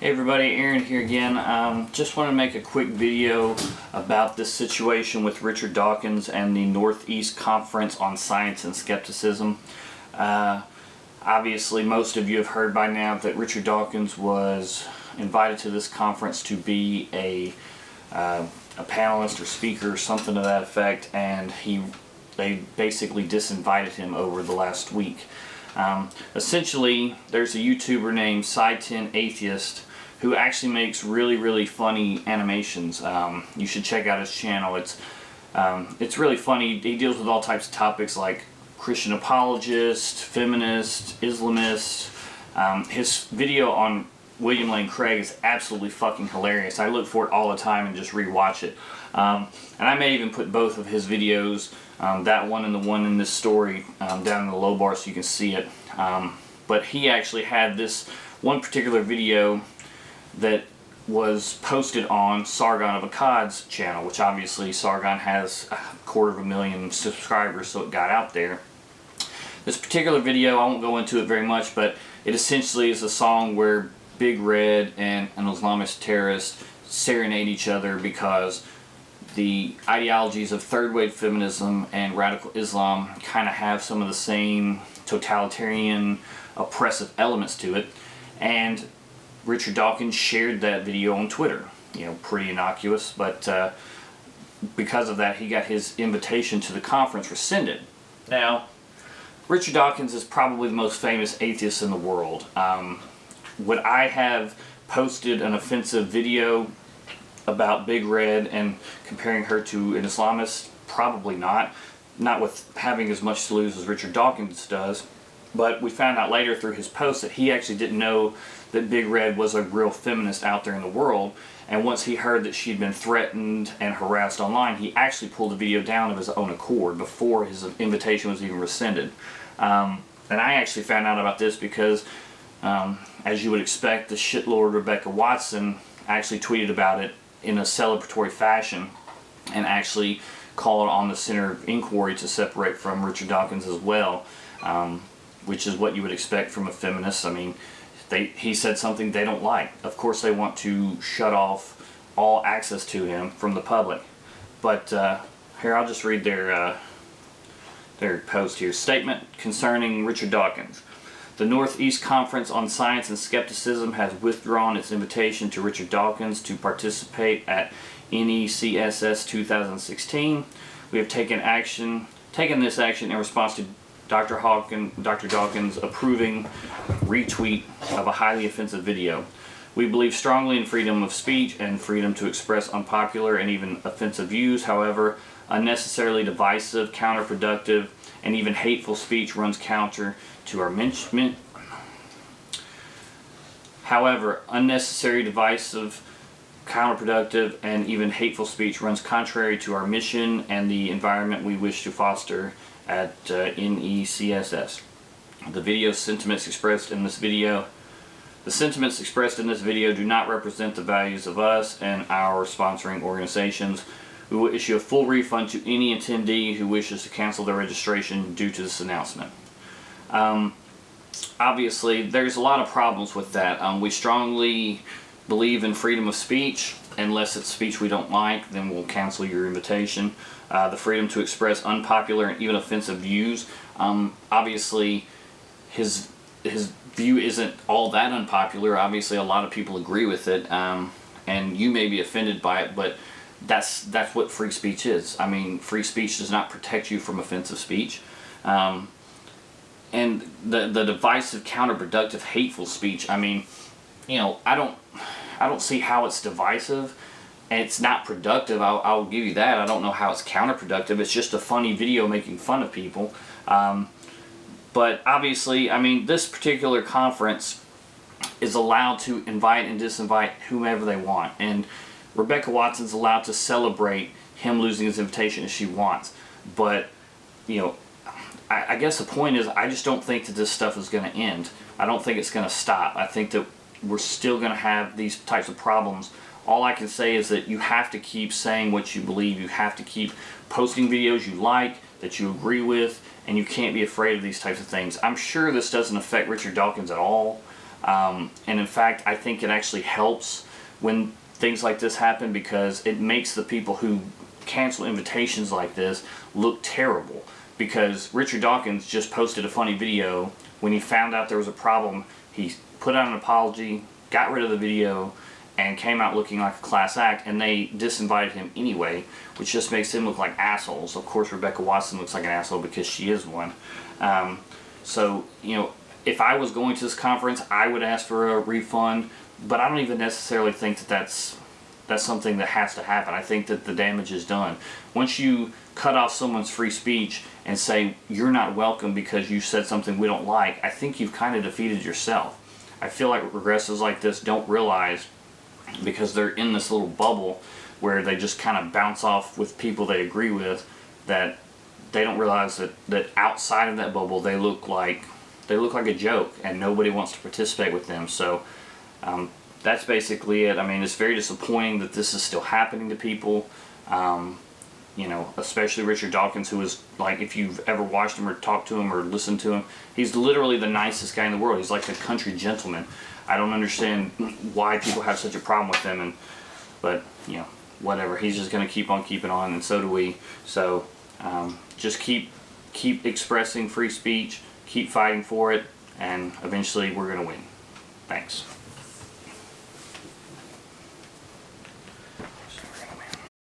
Hey everybody, Aaron here again. Just want to make a quick video about this situation with Richard Dawkins and the Northeast Conference on Science and Skepticism. Obviously, most of you have heard by now that Richard Dawkins was invited to this conference to be a panelist or speaker or something to that effect, and they basically disinvited him over the last week. Essentially, there's a YouTuber named Atheist who actually makes really funny animations. You should check out his channel. It's really funny. He deals with all types of topics like Christian apologist, feminist, Islamist. His video on William Lane Craig is absolutely fucking hilarious. I look for it all the time and just rewatch it. And I may even put both of his videos, that one and the one in this story, down in the low bar so you can see it. But he actually had this one particular video that was posted on Sargon of Akkad's channel, which obviously Sargon has 250,000 subscribers, so it got out there. This particular video, I won't go into it very much, but it essentially is a song where Big Red and an Islamist terrorist serenade each other because the ideologies of third-wave feminism and radical Islam kind of have some of the same totalitarian, oppressive elements to it. And Richard Dawkins shared that video on Twitter. You know, pretty innocuous, but because of that, he got his invitation to the conference rescinded. Now, Richard Dawkins is probably the most famous atheist in the world. Would I have posted an offensive video about Big Red and comparing her to an Islamist? Probably not. Not with having as much to lose as Richard Dawkins does. But we found out later through his post that he actually didn't know that Big Red was a real feminist out there in the world. And once he heard that she'd been threatened and harassed online, he actually pulled the video down of his own accord before his invitation was even rescinded. And I actually found out about this because, as you would expect, the shitlord Rebecca Watson actually tweeted about it in a celebratory fashion and actually called on the Center of Inquiry to separate from Richard Dawkins as well, which is what you would expect from a feminist. I mean, he said something they don't like. Of course they want to shut off all access to him from the public. But here, I'll just read their post here. Statement concerning Richard Dawkins. The Northeast Conference on Science and Skepticism has withdrawn its invitation to Richard Dawkins to participate at NECSS 2016. We have taken this action in response to Dr. Dawkins' approving retweet of a highly offensive video. We believe strongly in freedom of speech and freedom to express unpopular and even offensive views. However, unnecessarily divisive, counterproductive, and even hateful speech runs counter to our mission. However, unnecessary, divisive, counterproductive, and even hateful speech runs contrary to our mission and the environment we wish to foster at NECSS. The sentiments expressed in this video do not represent the values of us and our sponsoring organizations. We will issue a full refund to any attendee who wishes to cancel their registration due to this announcement. Obviously, there's a lot of problems with that. We strongly believe in freedom of speech. Unless it's speech we don't like, then we'll cancel your invitation. The freedom to express unpopular and even offensive views. Obviously, his view isn't all that unpopular. Obviously, a lot of people agree with it, and you may be offended by it, but that's what free speech is. I mean, free speech does not protect you from offensive speech. And the divisive, counterproductive, hateful speech, I mean, you know, I don't see how it's divisive, and it's not productive. I'll give you that. I don't know how it's counterproductive. It's just a funny video making fun of people. But obviously, I mean, this particular conference is allowed to invite and disinvite whomever they want, and Rebecca Watson's allowed to celebrate him losing his invitation if she wants. But, you know, I guess the point is, I just don't think that this stuff is going to end. I don't think it's going to stop. I think that we're still going to have these types of problems. All I can say is that you have to keep saying what you believe. You have to keep posting videos you like, that you agree with, and you can't be afraid of these types of things. I'm sure this doesn't affect Richard Dawkins at all. And in fact, I think it actually helps when things like this happen, because it makes the people who cancel invitations like this look terrible. Because Richard Dawkins just posted a funny video. When he found out there was a problem, he put out an apology, got rid of the video, and came out looking like a class act, and they disinvited him anyway, which just makes them look like assholes. Of course, Rebecca Watson looks like an asshole because she is one. So, you know, if I was going to this conference, I would ask for a refund, but I don't even necessarily think that that's something that has to happen. I think that the damage is done. Once you cut off someone's free speech and say you're not welcome because you said something we don't like, I think you've kind of defeated yourself. I feel like regressives like this don't realize, because they're in this little bubble where they just kind of bounce off with people they agree with, that they don't realize that outside of that bubble they look like a joke and nobody wants to participate with them. So that's basically it. I mean, it's very disappointing that this is still happening to people. You know, especially Richard Dawkins, who is, like, if you've ever watched him or talked to him or listened to him, he's literally the nicest guy in the world. He's like a country gentleman. I don't understand why people have such a problem with him, but you know, whatever. He's just going to keep on keeping on, and so do we. So just keep expressing free speech, keep fighting for it, and eventually we're going to win. Thanks.